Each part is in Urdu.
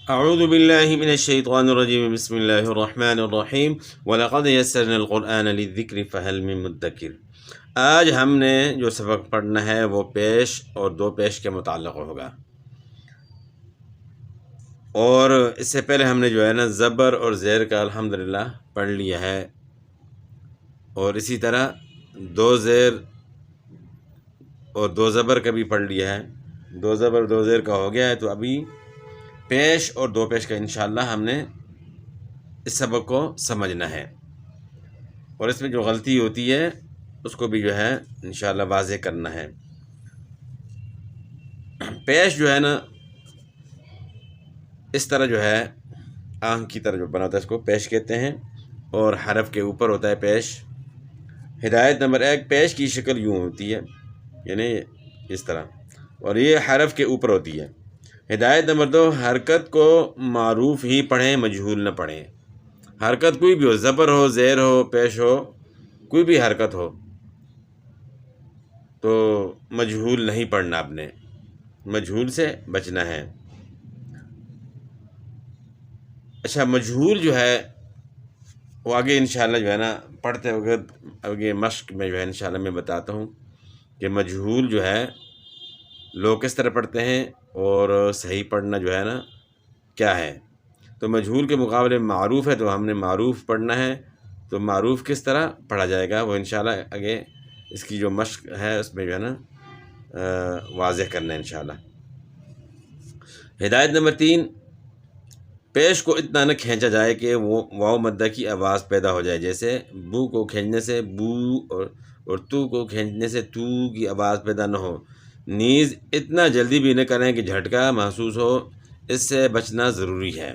اعوذ باللہ من الشیطان الرجیم بسم اللہ الرحمن الرحیم وَلَقَدْ يَسَّرْنَا الْقُرْآنَ لِلذِّكْرِ فَهَلْ مِن مُدَّكِرٍ۔ آج ہم نے جو سبق پڑھنا ہے وہ پیش اور دو پیش کے متعلق ہوگا، اور اس سے پہلے ہم نے جو ہے نا زبر اور زیر کا الحمدللہ پڑھ لیا ہے، اور اسی طرح دو زیر اور دو زبر کا بھی پڑھ لیا ہے، دو زبر دو زیر کا ہو گیا ہے۔ تو ابھی پیش اور دو پیش کا انشاءاللہ ہم نے اس سبق کو سمجھنا ہے، اور اس میں جو غلطی ہوتی ہے اس کو بھی جو ہے انشاءاللہ واضح کرنا ہے۔ پیش جو ہے نا اس طرح جو ہے آنکھ کی طرح جو بنا ہوتا ہے اس کو پیش کہتے ہیں، اور حرف کے اوپر ہوتا ہے پیش۔ ہدایت نمبر 1، پیش کی شکل یوں ہوتی ہے، یعنی اس طرح، اور یہ حرف کے اوپر ہوتی ہے۔ ہدایت نمبر 2، حرکت کو معروف ہی پڑھیں، مجہول نہ پڑھیں۔ حرکت کوئی بھی ہو، زبر ہو، زیر ہو، پیش ہو، کوئی بھی حرکت ہو تو مجہول نہیں پڑھنا، آپ نے مجہول سے بچنا ہے۔ اچھا، مجہول جو ہے وہ آگے انشاءاللہ جو ہے نا پڑھتے وقت آگے مشق میں جو ہے انشاءاللہ میں بتاتا ہوں کہ مجہول جو ہے لوگ کس طرح پڑھتے ہیں اور صحیح پڑھنا جو ہے نا کیا ہے۔ تو مجہول کے مقابلے میں معروف ہے تو ہم نے معروف پڑھنا ہے، تو معروف کس طرح پڑھا جائے گا وہ انشاءاللہ آگے اس کی جو مشق ہے اس میں جو ہے نا واضح کرنا ہے انشاءاللہ۔ ہدایت نمبر 3، پیش کو اتنا نہ کھینچا جائے کہ وہ واو مدہ کی آواز پیدا ہو جائے، جیسے بو کو کھینچنے سے بو اور تو کو کھینچنے سے تو کی آواز پیدا نہ ہو۔ نیز اتنا جلدی بھی نہ کریں کہ جھٹکا محسوس ہو، اس سے بچنا ضروری ہے۔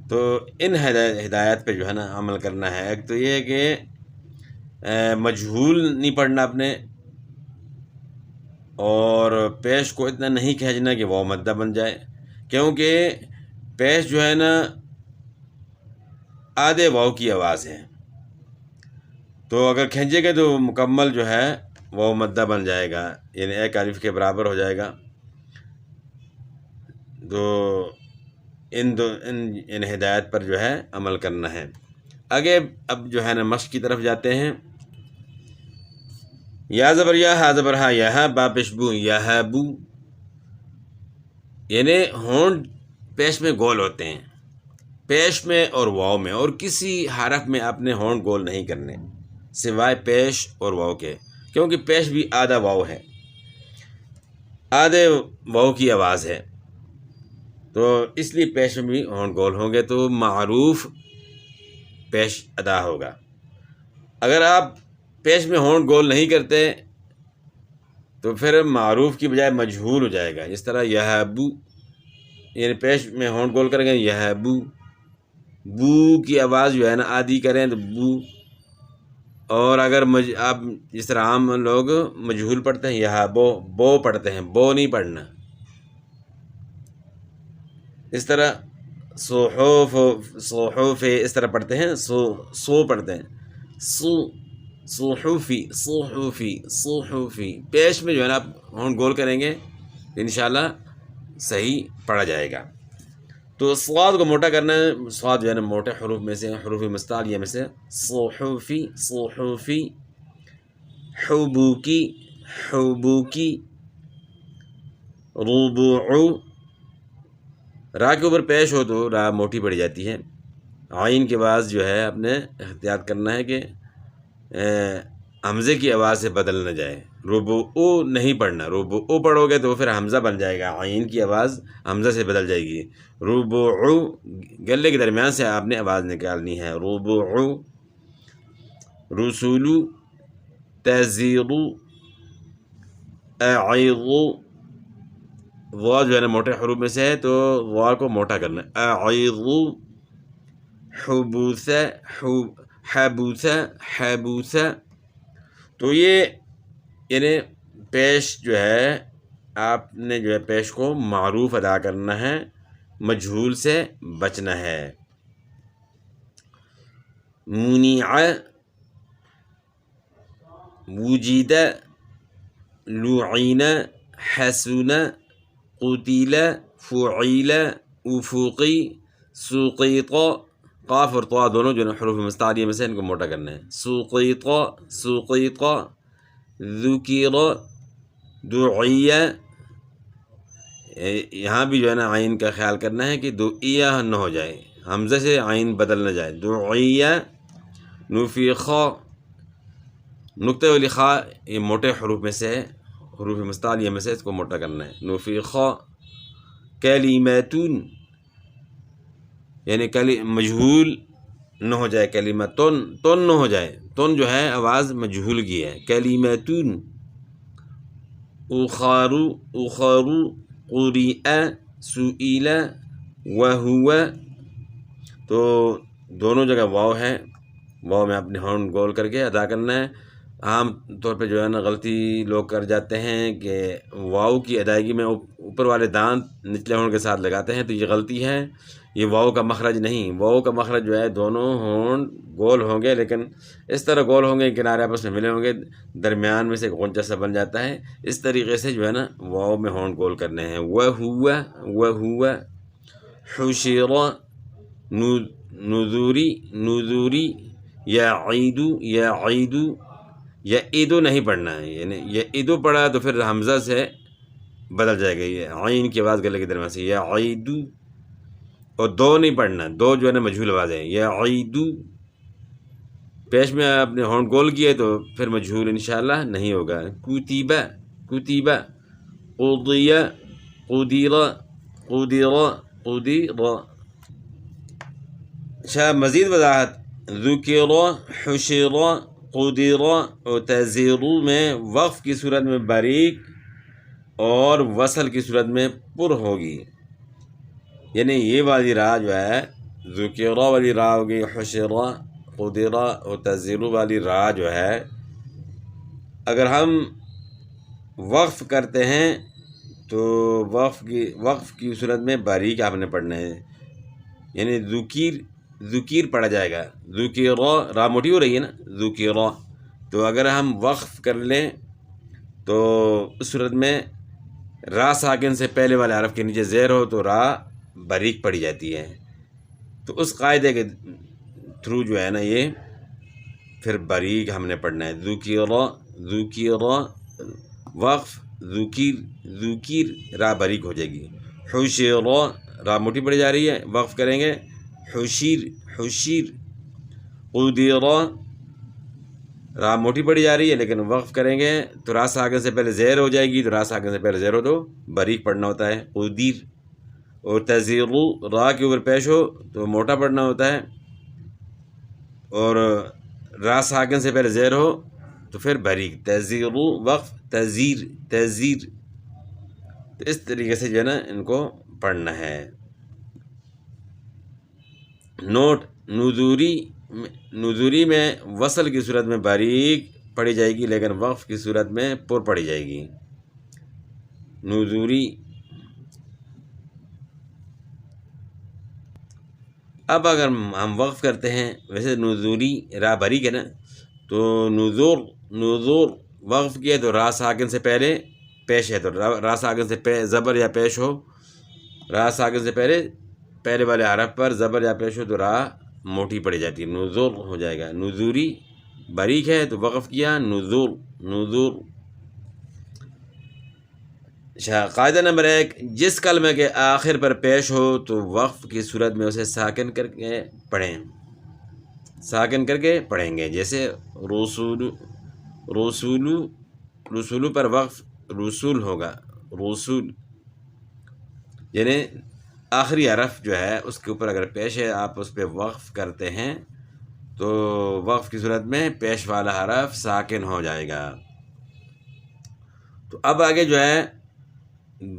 تو ان ہدایات پہ جو ہے نا عمل کرنا ہے۔ ایک تو یہ ہے کہ مجہول نہیں پڑھنا اپنے، اور پیش کو اتنا نہیں کھینچنا کہ واو مدہ بن جائے، کیونکہ پیش جو ہے نا آدھے واو کی آواز ہے، تو اگر کھینچے گا تو مکمل جو ہے واو مدہ بن جائے گا، یعنی ایک الف کے برابر ہو جائے گا۔ تو ان ہدایت پر جو ہے عمل کرنا ہے۔ آگے اب جو ہے نا مشق کی طرف جاتے ہیں۔ یا زبر یا، ہا زبر ہا، یا با پیش بو، یا بو، یعنی ہونٹ پیش میں گول ہوتے ہیں، پیش میں اور واو میں، اور کسی حرف میں آپ نے ہونٹ گول نہیں کرنے سوائے پیش اور واو کے، کیونکہ پیش بھی آدھا واو ہے، آدھے واو کی آواز ہے، تو اس لیے پیش میں بھی ہونٹ گول ہوں گے تو معروف پیش ادا ہوگا۔ اگر آپ پیش میں ہونٹ گول نہیں کرتے تو پھر معروف کی بجائے مجہول ہو جائے گا، اس طرح یہبو، یعنی پیش میں ہونٹ گول کریں گے یہبو، بو کی آواز جو ہے نا آدھی کریں تو بو، اور اگر آپ جس طرح عام لوگ مجہول پڑھتے ہیں یہاں بو پڑھتے ہیں، بو نہیں پڑھنا۔ اس طرح صحف صحف اس طرح پڑھتے ہیں، سو پڑھتے ہیں، سو صحفی صحفی صحفی، پیش میں جو ہے نا آپ ہونٹ گول کریں گے انشاءاللہ صحیح پڑھا جائے گا۔ تو صاد کو موٹا کرنا ہے، صاد جو ہے نا موٹے حروف میں سے، حروف مستعلیہ میں سے، صحفی صحفی، حبوکی حبوکی، ربوع، را کے اوپر پیش ہو تو را موٹی پڑ جاتی ہے، عین کے بعد جو ہے آپ نے احتیاط کرنا ہے کہ حمزے کی آواز سے بدل نہ جائے، ربوع نہیں پڑھنا، ربوع پڑھو گے تو پھر حمزہ بن جائے گا، عین کی آواز حمزہ سے بدل جائے گی، ربوع گلے کے درمیان سے آپ نے آواز نکالنی ہے، ربوع، رسولو، تزیغو، اعیضو، وا جو ہے نا موٹے حروف میں سے ہے تو وا کو موٹا کرنا ہے، اعیضو، حبوث حبوث حبوث۔ تو یہ یعنی پیش جو ہے آپ نے جو ہے پیش کو معروف ادا کرنا ہے، مجہول سے بچنا ہے۔ منیع، وجد، لعین، حسن، قتل، فعیل، افوقی، سوقیط، قاف اور طا دونوں جو ہے حروف مستعلیہ میں سے ان کو موٹا کرنا ہے، سوقیط، سوقیط، ذکر، دعیہ، یہاں بھی جو ہے نا عین کا خیال کرنا ہے کہ دعیہ نہ ہو جائے، حمزہ سے عین بدل نہ جائے، دعیہ، نفیخ، نقطہ والی خا یہ موٹے حروف میں سے ہے، حروف مستعلیہ میں سے اس کو موٹا کرنا ہے، نفیخ، کلمتون، یعنی مجہول نہ ہو جائے، کلمتون، تن نہ ہو جائے، تن جو ہے آواز مجہول کی ہے، کلمتون، اخارو، اخارو، قریء، سئیل، وہو، تو دونوں جگہ واو ہے، واو میں اپنے ہارن گول کر کے ادا کرنا ہے۔ عام طور پہ جو ہے نا غلطی لوگ کر جاتے ہیں کہ واو کی ادائیگی میں اوپر والے دانت نچلے ہارن کے ساتھ لگاتے ہیں، تو یہ غلطی ہے، یہ واو کا مخرج نہیں، واو کا مخرج جو ہے دونوں ہارن گول ہوں گے، لیکن اس طرح گول ہوں گے کنارے آپس میں ملے ہوں گے، درمیان میں سے ایک غنچہ سا بن جاتا ہے، اس طریقے سے جو ہے نا واو میں ہارن گول کرنے ہیں، وہو، وہو، حشر، نذوری، نذوری، یعیدو، یعیدو، یعیدو نہیں پڑھنا ہے، یعنی یعیدو پڑھا تو پھر حمزہ سے بدل جائے گا، یہ عین کی آواز گلے کے درمیان سے، یعیدو، اور دو نہیں پڑھنا، دو جو ہے نا مجہول آواز ہے، یعیدو، پیش میں اپنے ہارن گول کیے تو پھر مجہول انشاءاللہ نہیں ہوگا، کتیبہ، کتیبہ، قضیہ، قدیرہ، قدیرہ، قدیرہ۔ اچھا مزید وضاحت، ذکر، حشر، قدر اور تزیر میں وقف کی صورت میں باریک اور وصل کی صورت میں پر ہوگی، یعنی یہ والی راہ جو ہے ذکر والی راہ ہوگی، حشر، قدر اور تزیر والی راہ جو ہے اگر ہم وقف کرتے ہیں تو وقف کی صورت میں باریک آپ نے پڑھنا ہے، یعنی ذکیر پڑھا جائے گا، ذکر، را موٹی ہو رہی ہے نا، ذکر، تو اگر ہم وقف کر لیں تو اس صورت میں را ساکن سے پہلے والے حرف کے نیچے زیر ہو تو را باریک پڑھی جاتی ہے، تو اس قاعدے کے تھرو جو ہے نا یہ پھر باریک ہم نے پڑھنا ہے، ذکر، ذکر، وقف، ذکیر، ذکیر، را باریک ہو جائے گی، حشر، را موٹی پڑھی جا رہی ہے، وقف کریں گے، حشیر، حشیر، قدر، را موٹی پڑھی جا رہی ہے لیکن وقف کریں گے تو را ساکن سے پہلے زیر ہو جائے گی، تو را ساکن سے پہلے زیر ہو تو باریک پڑھنا ہوتا ہے، قدیر، اور تزیر، را کے اوپر پیش ہو تو موٹا پڑھنا ہوتا ہے، اور را ساکن سے پہلے زیر ہو تو پھر باریک، تزیر، وقف، تزیر، تزیر، تو اس طریقے سے جو ہے نا ان کو پڑھنا ہے۔ نوٹ، نذوری میں وصل کی صورت میں باریک پڑھی جائے گی لیکن وقف کی صورت میں پر پڑھی جائے گی، نذوری۔ اب اگر ہم وقف کرتے ہیں، ویسے نذوری را باریک ہے نا، تو نذور وقف کیا تو را ساکن سے پہلے پیش ہے، تو را ساکن سے زبر یا پیش ہو، را ساکن سے پہلے والے حرف پر زبر یا پیش ہو تو را موٹی پڑی جاتی ہے، نذور ہو جائے گا، نذوری باریک ہے تو وقف کیا، نذور، نذور۔ قاعدہ نمبر 1، جس کلمے کے آخر پر پیش ہو تو وقف کی صورت میں اسے ساکن کر کے پڑھیں، ساکن کر کے پڑھیں گے، جیسے رسول، رسولو، رسولو پر وقف رسول ہوگا، رسول، یعنی آخری حرف جو ہے اس کے اوپر اگر پیش ہے آپ اس پہ وقف کرتے ہیں تو وقف کی صورت میں پیش والا حرف ساکن ہو جائے گا۔ تو اب آگے جو ہے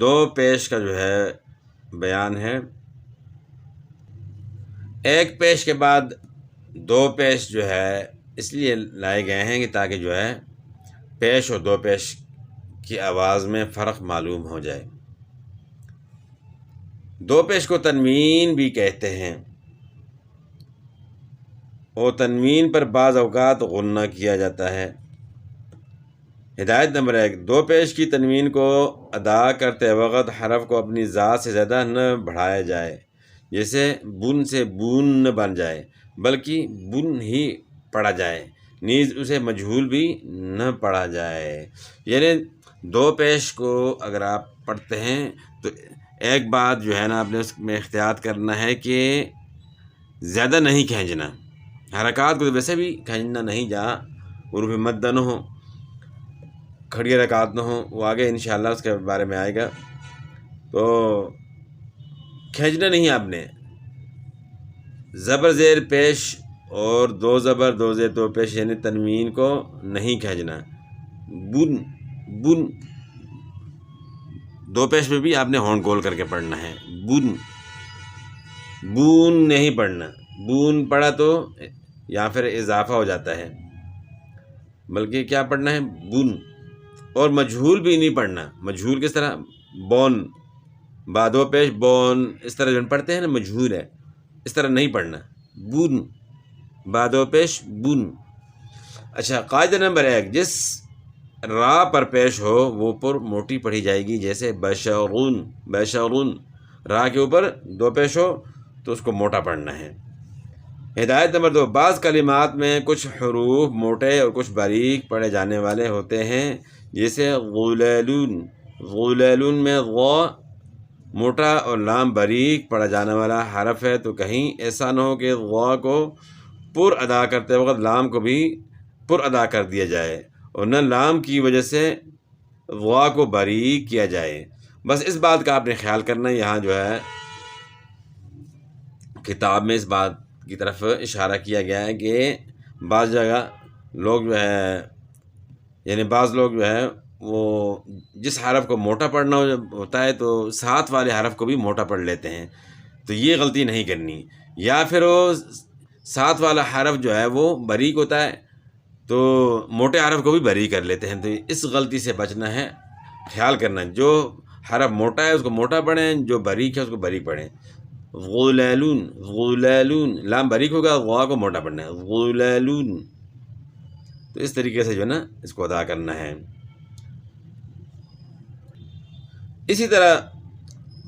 دو پیش کا جو ہے بیان ہے، ایک پیش کے بعد دو پیش جو ہے اس لیے لائے گئے ہیں کہ تاکہ جو ہے پیش اور دو پیش کی آواز میں فرق معلوم ہو جائے۔ دو پیش کو تنوین بھی کہتے ہیں، اور تنوین پر بعض اوقات غنہ کیا جاتا ہے، ہدایت نمبر 1، دو پیش کی تنوین کو ادا کرتے وقت حرف کو اپنی ذات سے زیادہ نہ بڑھایا جائے، جیسے بن سے بون نہ بن جائے بلکہ بن ہی پڑھا جائے، نیز اسے مجہول بھی نہ پڑھا جائے۔ یعنی دو پیش کو اگر آپ پڑھتے ہیں تو ایک بات جو ہے نا آپ نے اس میں احتیاط کرنا ہے کہ زیادہ نہیں کھینچنا، حرکات کو ویسے بھی کھینچنا نہیں جہاں حروف مد نہ ہو، کھڑی حرکات نہ ہوں، وہ آگے انشاءاللہ اس کے بارے میں آئے گا۔ تو کھینچنا نہیں آپ نے، زبر زیر پیش اور دو زبر دو زیر دو پیش یعنی تنوین کو نہیں کھینچنا۔ بن بن دو پیش میں بھی آپ نے ہونٹ گول کر کے پڑھنا ہے، بن بون نہیں پڑھنا، بون پڑھا تو یا پھر اضافہ ہو جاتا ہے، بلکہ کیا پڑھنا ہے بن۔ اور مجہول بھی نہیں پڑھنا، مجہول کس طرح بون بادو پیش بون اس طرح جو پڑھتے ہیں نا مجہول ہے، اس طرح نہیں پڑھنا، بن بادو پیش بن۔ اچھا، قاعدہ نمبر 1، جس را پر پیش ہو وہ پر موٹی پڑھی جائے گی، جیسے بشرون بشرون، را کے اوپر دو پیش ہو تو اس کو موٹا پڑھنا ہے۔ ہدایت نمبر 2، بعض کلمات میں کچھ حروف موٹے اور کچھ باریک پڑھے جانے والے ہوتے ہیں، جیسے غلیلون غلیلون میں غ موٹا اور لام باریک پڑھا جانے والا حرف ہے، تو کہیں ایسا نہ ہو کہ غ کو پر ادا کرتے وقت لام کو بھی پر ادا کر دیا جائے اور نہ لام کی وجہ سے غ کو باریک کیا جائے۔ بس اس بات کا آپ نے خیال کرنا ہے، یہاں جو ہے کتاب میں اس بات کی طرف اشارہ کیا گیا ہے کہ بعض جگہ لوگ جو ہے یعنی بعض لوگ جو ہے وہ جس حرف کو موٹا پڑھنا ہوتا ہے تو ساتھ والے حرف کو بھی موٹا پڑھ لیتے ہیں، تو یہ غلطی نہیں کرنی۔ یا پھر وہ ساتھ والا حرف جو ہے وہ باریک ہوتا ہے تو موٹے حرف کو بھی باریک کر لیتے ہیں، تو اس غلطی سے بچنا ہے، خیال کرنا جو حرف موٹا ہے اس کو موٹا پڑھیں، جو باریک ہے اس کو باریک پڑھیں۔ غلیلون غلیلون لام باریک ہوگا، غا کو موٹا پڑھنا ہے، غلیلون۔ تو اس طریقے سے جو ہے نا اس کو ادا کرنا ہے۔ اسی طرح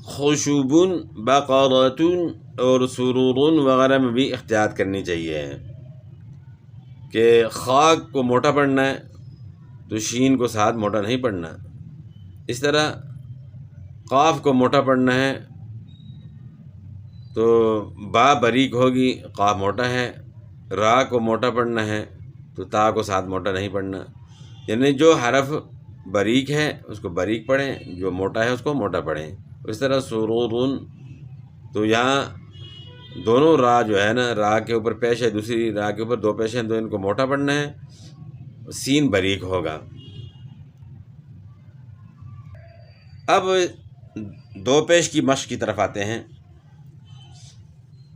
خشوبون بقراتون اور سرورون وغیرہ میں بھی احتیاط کرنی چاہیے کہ خاک کو موٹا پڑھنا ہے تو شین کو ساتھ موٹا نہیں پڑھنا، اس طرح قاف کو موٹا پڑھنا ہے تو با باریک ہوگی، قاف موٹا ہے، را کو موٹا پڑھنا ہے تو تا کو ساتھ موٹا نہیں پڑھنا، یعنی جو حرف باریک ہے اس کو باریک پڑھیں، جو موٹا ہے اس کو موٹا پڑھیں۔ اس طرح سرورون، تو یہاں دونوں را جو ہے نا، را کے اوپر پیش ہے، دوسری را کے اوپر دو پیش ہیں تو ان کو موٹا پڑھنا ہے، سین باریک ہوگا۔ اب دو پیش کی مشق کی طرف آتے ہیں۔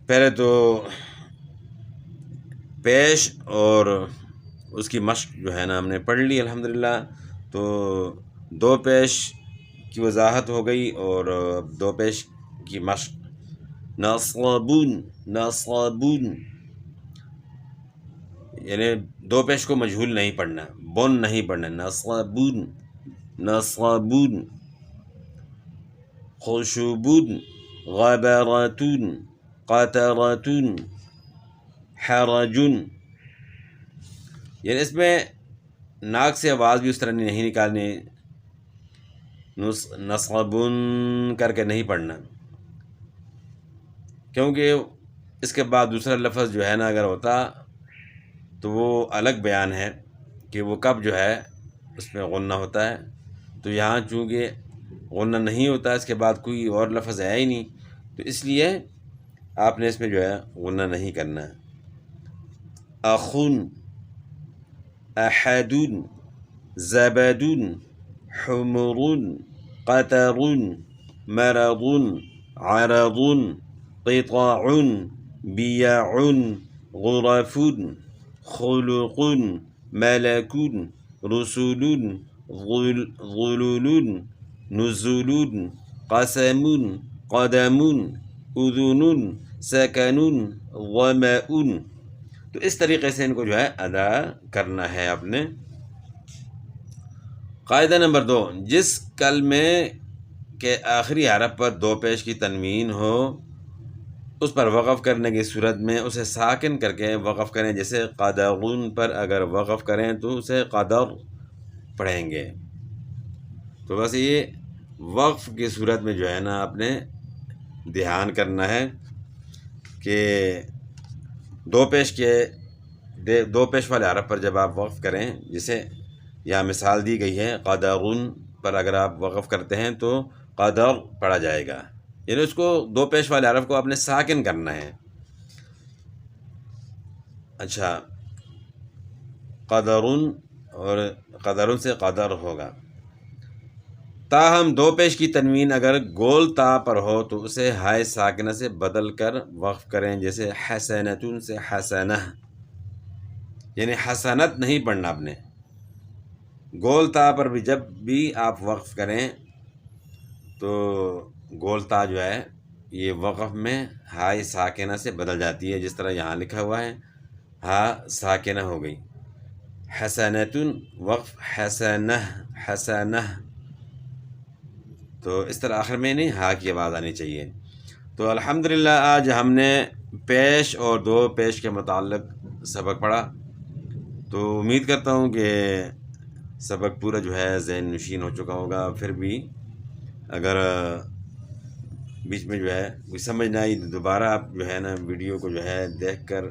پہلے تو پیش اور اس کی مشق جو ہے نا ہم نے پڑھ لی الحمدللہ، تو دو پیش کی وضاحت ہو گئی اور دو پیش کی مشق۔ نصابون نصابون یعنی دو پیش کو مجہول نہیں پڑھنا، بن نہیں پڑھنا، نصابون نصابون۔ خشوبون غبراتون قطراتون حرجون، یعنی اس میں ناک سے آواز بھی اس طرح نہیں نکالنی، نصابون کر کے نہیں پڑھنا، کیونکہ اس کے بعد دوسرا لفظ جو ہے نا اگر ہوتا تو وہ الگ بیان ہے کہ وہ کب جو ہے اس میں غنہ ہوتا ہے، تو یہاں چونکہ غنہ نہیں ہوتا، اس کے بعد کوئی اور لفظ ہے ہی نہیں، تو اس لیے آپ نے اس میں جو ہے غنہ نہیں کرنا۔ اخون احدون زبدون حمرون قطرون مرضون عرضون قطاعون بیاعون غرفون خلقون ملکون رسولون غلولون نزولون قسمون قدمون اذنون سکنون غماؤن، تو اس طریقے سے ان کو جو ہے ادا کرنا ہے آپ نے۔ قاعدہ نمبر 2، جس کلمے کے آخری حرف پر دو پیش کی تنوین ہو اس پر وقف کرنے کی صورت میں اسے ساکن کر کے وقف کریں، جیسے قدغن پر اگر وقف کریں تو اسے قدر پڑھیں گے۔ تو بس یہ وقف کی صورت میں جو ہے نا آپ نے دھیان کرنا ہے کہ دو پیش والے حرف پر جب آپ وقف کریں، جسے یہاں مثال دی گئی ہے قدغن پر اگر آپ وقف کرتے ہیں تو قدر پڑھا جائے گا، یعنی اس کو دو پیش والے حرف کو آپ نے ساکن کرنا ہے۔ اچھا، قدرن اور قدرن سے قدر ہوگا۔ تاہم دو پیش کی تنوین اگر گول تا پر ہو تو اسے ہائے ساکنہ سے بدل کر وقف کریں، جیسے حسنتن سے حسنہ، یعنی حسنت نہیں پڑھنا آپ نے۔ گول تا پر بھی جب بھی آپ وقف کریں تو گول تا جو ہے یہ وقف میں ہائے ساکنہ سے بدل جاتی ہے، جس طرح یہاں لکھا ہوا ہے ہا ساکنہ ہو گئی۔ حسنتن وقف حسنہ حسنہ، تو اس طرح آخر میں نہیں ہا کی آواز آنی چاہیے۔ تو الحمدللہ آج ہم نے پیش اور دو پیش کے متعلق سبق پڑھا، تو امید کرتا ہوں کہ سبق پورا جو ہے ذہن نشین ہو چکا ہوگا۔ پھر بھی اگر بیچ میں جو ہے کوئی سمجھ نہ آئی دوبارہ آپ جو ہے نا ویڈیو کو جو ہے دیکھ کر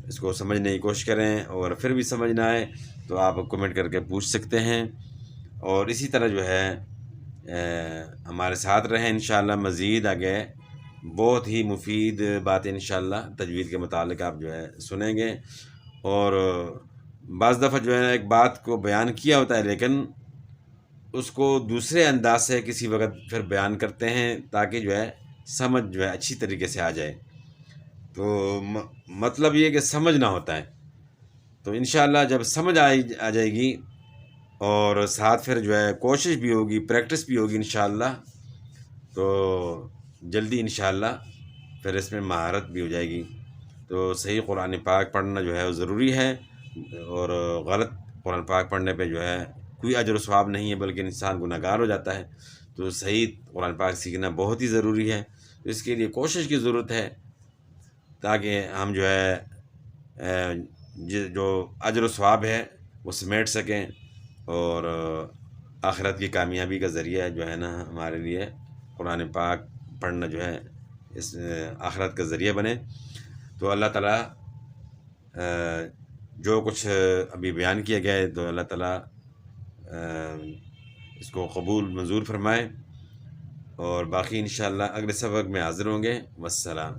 اس کو سمجھنے کی کوشش کریں، اور پھر بھی سمجھ نہ آئے تو آپ کمنٹ کر کے پوچھ سکتے ہیں، اور اسی طرح جو ہے ہمارے ساتھ رہیں انشاءاللہ۔ مزید آگے بہت ہی مفید باتیں انشاءاللہ تجوید کے متعلق آپ جو ہے سنیں گے، اور بعض دفعہ جو ہے نا ایک بات کو بیان کیا ہوتا ہے لیکن اس کو دوسرے انداز سے کسی وقت پھر بیان کرتے ہیں تاکہ جو ہے سمجھ جو ہے اچھی طریقے سے آ جائے، تو مطلب یہ کہ سمجھنا ہوتا ہے۔ تو انشاءاللہ جب سمجھ آ جائے گی اور ساتھ پھر جو ہے کوشش بھی ہوگی، پریکٹس بھی ہوگی انشاءاللہ، تو جلدی انشاءاللہ پھر اس میں مہارت بھی ہو جائے گی۔ تو صحیح قرآن پاک پڑھنا جو ہے وہ ضروری ہے، اور غلط قرآن پاک پڑھنے پہ جو ہے کوئی اجر و ثواب نہیں ہے بلکہ انسان گناہ گار ہو جاتا ہے۔ تو صحیح قرآن پاک سیکھنا بہت ہی ضروری ہے، اس کے لیے کوشش کی ضرورت ہے تاکہ ہم جو ہے جو اجر و ثواب ہے وہ سمیٹ سکیں، اور آخرت کی کامیابی کا ذریعہ جو ہے نا ہمارے لیے قرآن پاک پڑھنا جو ہے اس آخرت کا ذریعہ بنے۔ تو اللہ تعالیٰ جو کچھ ابھی بیان کیا گیا ہے تو اللہ تعالیٰ اس کو قبول منظور فرمائے، اور باقی انشاءاللہ اگلے سبق میں حاضر ہوں گے۔ والسلام۔